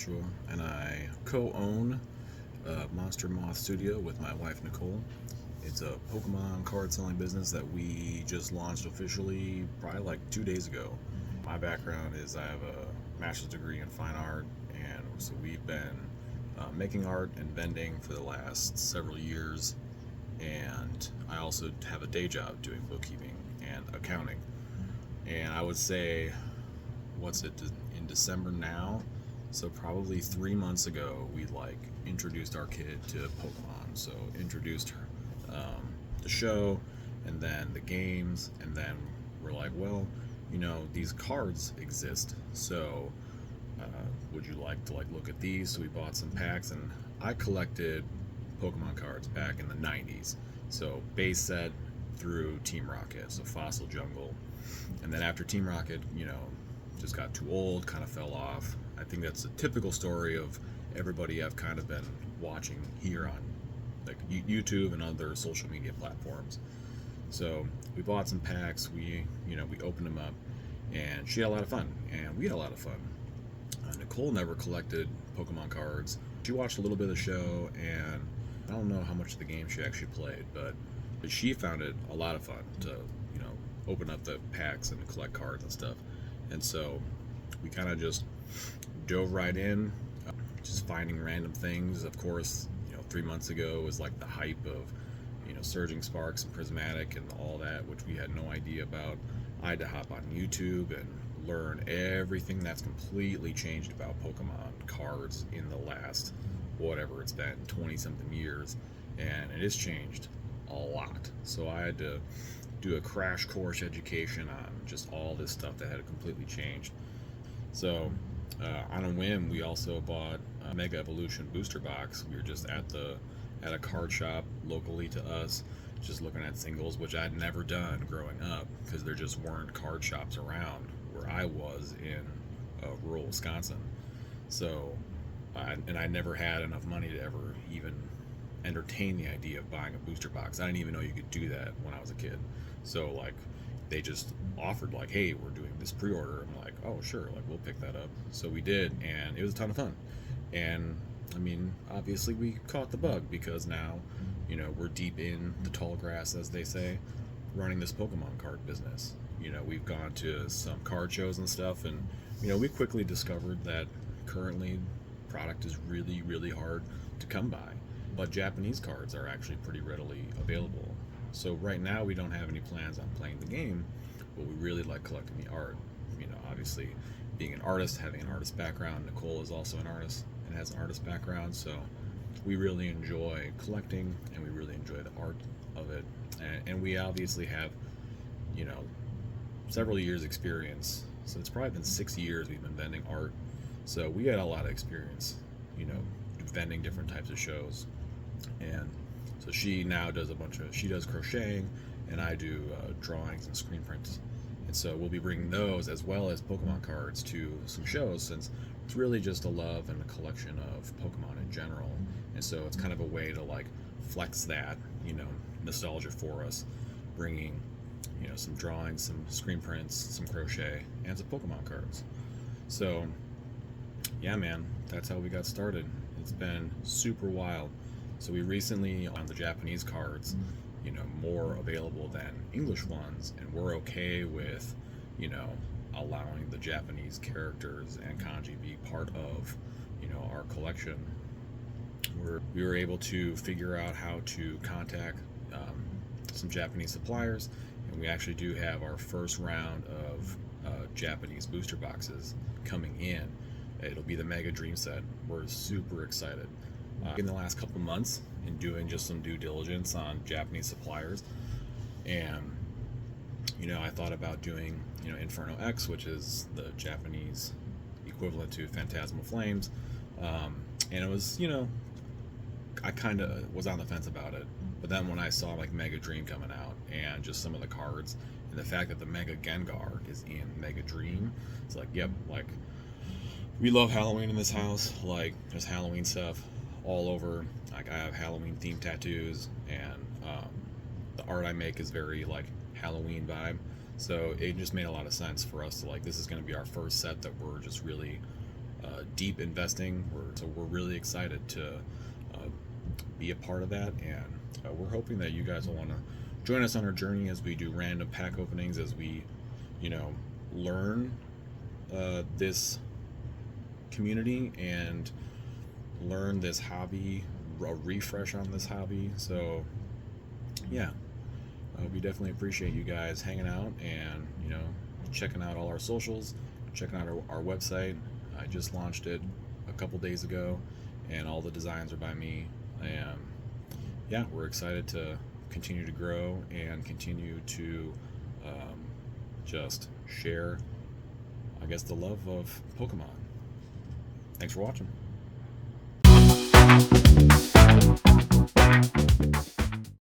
Joshua, and I co-own Monster Moth Studio with my wife Nicole. It's a Pokemon card selling business that we just launched officially probably like 2 days ago. My background is I have a master's degree in fine art, and so we've been making art and vending for the last several years. And I also have a day job doing bookkeeping and accounting. And I would say, what's it in December now? So probably 3 months ago, we introduced our kid to Pokemon. So introduced her, the show, and then the games, and then we're like, well, these cards exist. So would you like to look at these? So we bought some packs, and I collected Pokemon cards back in the 90s. So base set through Team Rocket, so Fossil Jungle. And then after Team Rocket, just got too old, kind of fell off. I think that's a typical story of everybody I've kind of been watching here on YouTube and other social media platforms. So we bought some packs, we opened them up, and she had a lot of fun, and we had a lot of fun. Nicole never collected Pokemon cards. She watched a little bit of the show, and I don't know how much of the game she actually played, but she found it a lot of fun to open up the packs and collect cards and stuff. And so we kind of just dove right in, just finding random things. Of course, 3 months ago was like the hype of Surging Sparks and Prismatic and all that, which we had no idea about. I had to hop on YouTube and learn everything that's completely changed about Pokemon cards in the last, whatever it's been, 20 something years, and it has changed a lot. So I had to do a crash course education on just all this stuff that had completely changed. So on a whim, we also bought a Mega Evolution booster box. We were just at a card shop locally to us, just looking at singles, which I'd never done growing up because there just weren't card shops around where I was in rural Wisconsin. So I never had enough money to ever even entertain the idea of buying a booster box. I didn't even know you could do that when I was a kid. So they just offered hey, we're doing this pre-order. I'm like, oh sure, we'll pick that up. So we did, and it was a ton of fun. And I mean, obviously we caught the bug because now we're deep in the tall grass, as they say, running this Pokemon card business. We've gone to some card shows and stuff, and we quickly discovered that currently product is really, really hard to come by, but Japanese cards are actually pretty readily available. So right now we don't have any plans on playing the game, but we really like collecting the art. Obviously being an artist, having an artist background, Nicole is also an artist and has an artist background, so we really enjoy collecting and we really enjoy the art of it. And we obviously have several years experience, so it's probably been 6 years we've been vending art, so we got a lot of experience vending different types of shows. And so she now does she does crocheting, and I do drawings and screen prints. And so we'll be bringing those as well as Pokemon cards to some shows, since it's really just a love and a collection of Pokemon in general. And so it's kind of a way to flex that nostalgia for us, bringing some drawings, some screen prints, some crochet, and some Pokemon cards. So yeah, man, that's how we got started. It's been super wild. So we recently on the Japanese cards, more available than English ones, and we're okay with allowing the Japanese characters and kanji be part of our collection. We were able to figure out how to contact some Japanese suppliers, and we actually do have our first round of Japanese booster boxes coming in. It'll be the Mega Dream set. We're super excited. In the last couple months, in doing just some due diligence on Japanese suppliers, and I thought about doing Inferno X, which is the Japanese equivalent to Phantasmal Flames, and it was I kind of was on the fence about it, but then when I saw Mega Dream coming out and just some of the cards and the fact that the Mega Gengar is in Mega Dream, it's yep, we love Halloween in this house. There's Halloween stuff all over. I have Halloween themed tattoos, and the art I make is very Halloween vibe. So it just made a lot of sense for us to this is going to be our first set that we're just really deep investing. So we're really excited to be a part of that, and we're hoping that you guys will want to join us on our journey as we do random pack openings, as we, learn this community and learn this hobby, a refresh on this hobby. So yeah, we definitely appreciate you guys hanging out and checking out all our socials, checking out our website. I just launched it a couple days ago, and all the designs are by me. And yeah, we're excited to continue to grow and continue to just share, I guess, the love of Pokemon. Thanks for watching.